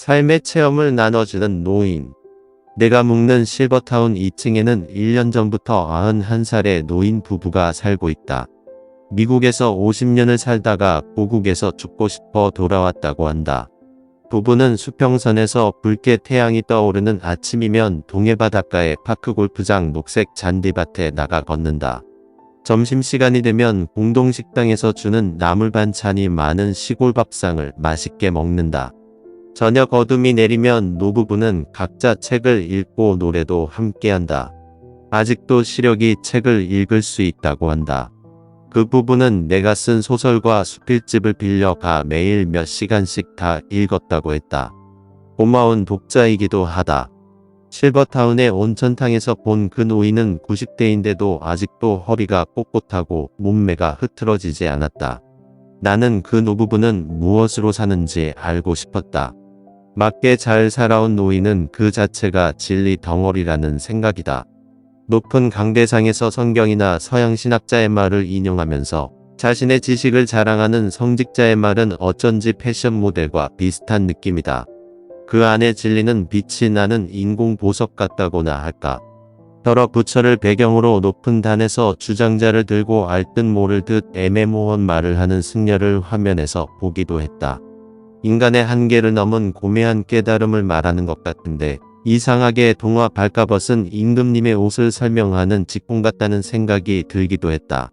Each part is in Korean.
삶의 체험을 나눠주는 노인. 내가 묵는 실버타운 2층에는 1년 전부터 91살의 노인 부부가 살고 있다. 미국에서 50년을 살다가 고국에서 죽고 싶어 돌아왔다고 한다. 부부는 수평선에서 붉게 태양이 떠오르는 아침이면 동해 바닷가의 파크 골프장 녹색 잔디밭에 나가 걷는다. 점심시간이 되면 공동식당에서 주는 나물 반찬이 많은 시골 밥상을 맛있게 먹는다. 저녁 어둠이 내리면 노부부는 각자 책을 읽고 노래도 함께한다. 아직도 시력이 책을 읽을 수 있다고 한다. 그 부부는 내가 쓴 소설과 수필집을 빌려가 매일 몇 시간씩 다 읽었다고 했다. 고마운 독자이기도 하다. 실버타운의 온천탕에서 본 그 노인은 90대인데도 아직도 허리가 꼿꼿하고 몸매가 흐트러지지 않았다. 나는 그 노부부는 무엇으로 사는지 알고 싶었다. 맞게 잘 살아온 노인은 그 자체가 진리 덩어리라는 생각이다. 높은 강대상에서 성경이나 서양 신학자의 말을 인용하면서 자신의 지식을 자랑하는 성직자의 말은 어쩐지 패션 모델과 비슷한 느낌이다. 그 안에 진리는 빛이 나는 인공 보석 같다고나 할까. 여러 부처를 배경으로 높은 단에서 주장자를 들고 알듯 모를 듯 애매모호한 말을 하는 승려를 화면에서 보기도 했다. 인간의 한계를 넘은 고매한 깨달음을 말하는 것 같은데 이상하게 동화 발가벗은 임금님의 옷을 설명하는 직공 같다는 생각이 들기도 했다.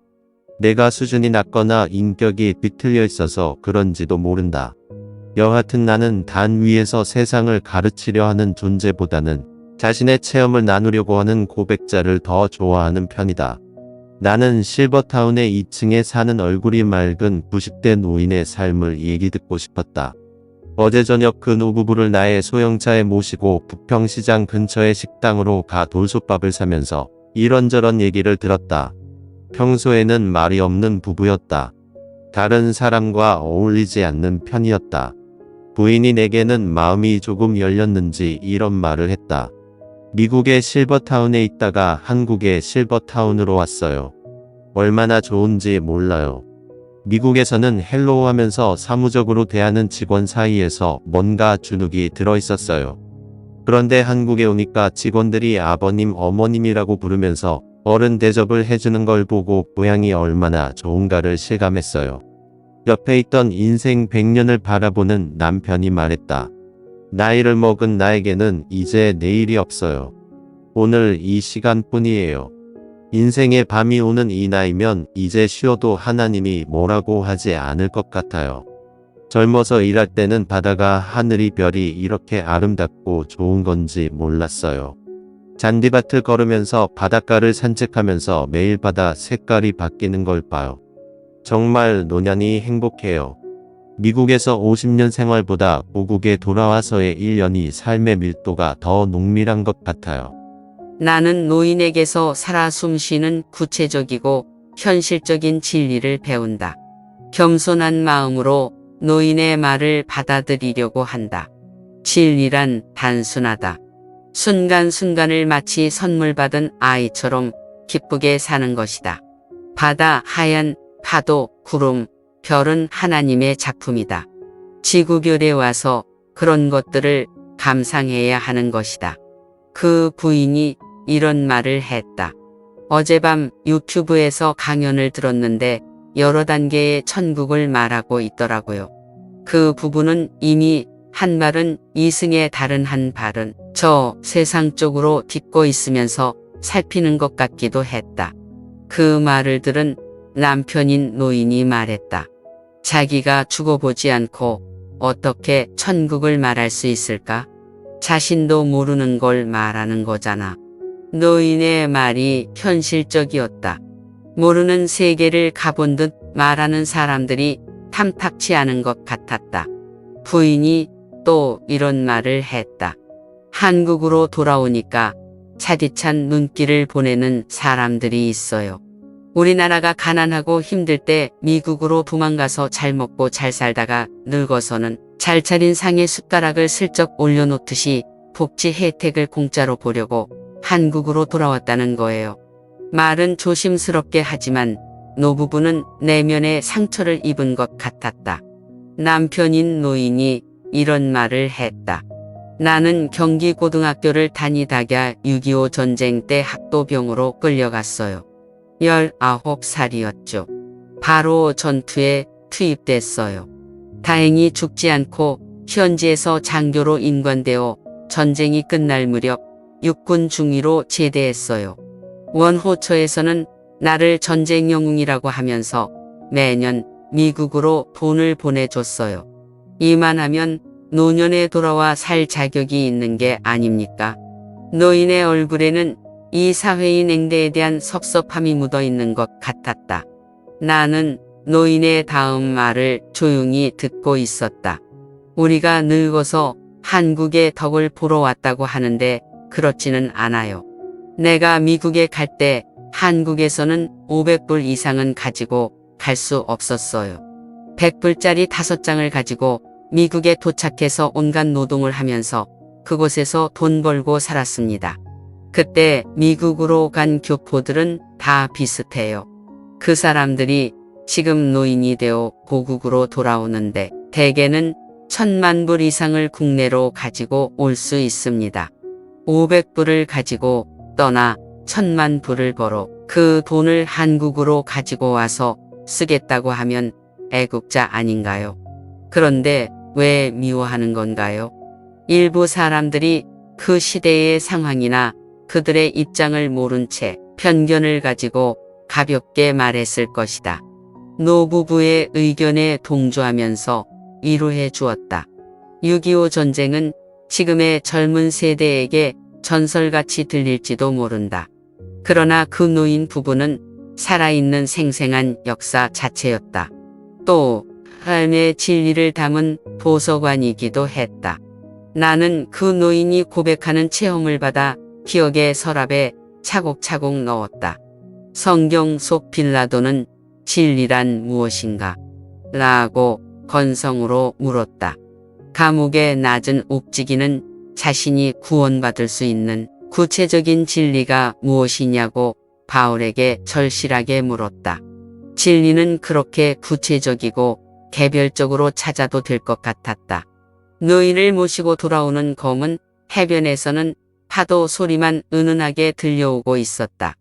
내가 수준이 낮거나 인격이 비틀려 있어서 그런지도 모른다. 여하튼 나는 단 위에서 세상을 가르치려 하는 존재보다는 자신의 체험을 나누려고 하는 고백자를 더 좋아하는 편이다. 나는 실버타운의 2층에 사는 얼굴이 맑은 90대 노인의 삶을 얘기 듣고 싶었다. 어제 저녁 그 노부부를 나의 소형차에 모시고 부평시장 근처의 식당으로 가 돌솥밥을 사면서 이런저런 얘기를 들었다. 평소에는 말이 없는 부부였다. 다른 사람과 어울리지 않는 편이었다. 부인이 내게는 마음이 조금 열렸는지 이런 말을 했다. 미국의 실버타운에 있다가 한국의 실버타운으로 왔어요. 얼마나 좋은지 몰라요. 미국에서는 헬로우 하면서 사무적으로 대하는 직원 사이에서 뭔가 주눅이 들어 있었어요. 그런데 한국에 오니까 직원들이 아버님, 어머님이라고 부르면서 어른 대접을 해주는 걸 보고 고향이 얼마나 좋은가를 실감했어요. 옆에 있던 인생 100년을 바라보는 남편이 말했다. 나이를 먹은 나에게는 이제 내일이 없어요. 오늘 이 시간뿐이에요. 인생의 밤이 오는 이 나이면 이제 쉬어도 하나님이 뭐라고 하지 않을 것 같아요. 젊어서 일할 때는 바다가 하늘이 별이 이렇게 아름답고 좋은 건지 몰랐어요. 잔디밭을 걸으면서 바닷가를 산책하면서 매일 바다 색깔이 바뀌는 걸 봐요. 정말 노년이 행복해요. 미국에서 50년 생활보다 고국에 돌아와서의 1년이 삶의 밀도가 더 농밀한 것 같아요. 나는 노인에게서 살아 숨쉬는 구체적이고 현실적인 진리를 배운다. 겸손한 마음으로 노인의 말을 받아들이려고 한다. 진리란 단순하다. 순간순간을 마치 선물 받은 아이처럼 기쁘게 사는 것이다. 바다, 하얀 파도, 구름, 별은 하나님의 작품이다. 지구별에 와서 그런 것들을 감상해야 하는 것이다. 그 부인이 이런 말을 했다. 어젯밤 유튜브에서 강연을 들었는데 여러 단계의 천국을 말하고 있더라고요. 그 부부는 이미 한 발은 이승에 다른 한 발은 저 세상 쪽으로 딛고 있으면서 살피는 것 같기도 했다. 그 말을 들은 남편인 노인이 말했다. 자기가 죽어보지 않고 어떻게 천국을 말할 수 있을까? 자신도 모르는 걸 말하는 거잖아. 노인의 말이 현실적이었다. 모르는 세계를 가본 듯 말하는 사람들이 탐탁치 않은 것 같았다. 부인이 또 이런 말을 했다. 한국으로 돌아오니까 차디찬 눈길을 보내는 사람들이 있어요. 우리나라가 가난하고 힘들 때 미국으로 도망가서 잘 먹고 잘 살다가 늙어서는 잘 차린 상에 숟가락을 슬쩍 올려놓듯이 복지 혜택을 공짜로 보려고 한국으로 돌아왔다는 거예요. 말은 조심스럽게 하지만 노부부는 내면에 상처를 입은 것 같았다. 남편인 노인이 이런 말을 했다. 나는 경기고등학교를 다니다가 6.25 전쟁 때 학도병으로 끌려갔어요. 19살이었죠. 바로 전투에 투입됐어요. 다행히 죽지 않고 현지에서 장교로 임관되어 전쟁이 끝날 무렵 육군 중위로 제대했어요. 원호처에서는 나를 전쟁 영웅이라고 하면서 매년 미국으로 돈을 보내줬어요. 이만하면 노년에 돌아와 살 자격이 있는 게 아닙니까? 노인의 얼굴에는 이 사회의 냉대에 대한 섭섭함이 묻어 있는 것 같았다. 나는 노인의 다음 말을 조용히 듣고 있었다. 우리가 늙어서 한국의 덕을 보러 왔다고 하는데 그렇지는 않아요. 내가 미국에 갈 때 한국에서는 500불 이상은 가지고 갈 수 없었어요. 100불짜리 5장을 가지고 미국에 도착해서 온갖 노동을 하면서 그곳에서 돈 벌고 살았습니다. 그때 미국으로 간 교포들은 다 비슷해요. 그 사람들이 지금 노인이 되어 고국으로 돌아오는데 대개는 1000만 불 이상을 국내로 가지고 올 수 있습니다. 500불을 가지고 떠나 1000만 불을 벌어 그 돈을 한국으로 가지고 와서 쓰겠다고 하면 애국자 아닌가요? 그런데 왜 미워하는 건가요? 일부 사람들이 그 시대의 상황이나 그들의 입장을 모른 채 편견을 가지고 가볍게 말했을 것이다. 노부부의 의견에 동조하면서 위로해 주었다. 6.25 전쟁은 지금의 젊은 세대에게 전설같이 들릴지도 모른다. 그러나 그 노인 부부는 살아있는 생생한 역사 자체였다. 또 삶의 진리를 담은 도서관이기도 했다. 나는 그 노인이 고백하는 체험을 받아 기억의 서랍에 차곡차곡 넣었다. 성경 속 빌라도는 진리란 무엇인가? 라고 건성으로 물었다. 감옥의 낮은 옥지기는 자신이 구원받을 수 있는 구체적인 진리가 무엇이냐고 바울에게 절실하게 물었다. 진리는 그렇게 구체적이고 개별적으로 찾아도 될 것 같았다. 노인을 모시고 돌아오는 검은 해변에서는 파도 소리만 은은하게 들려오고 있었다.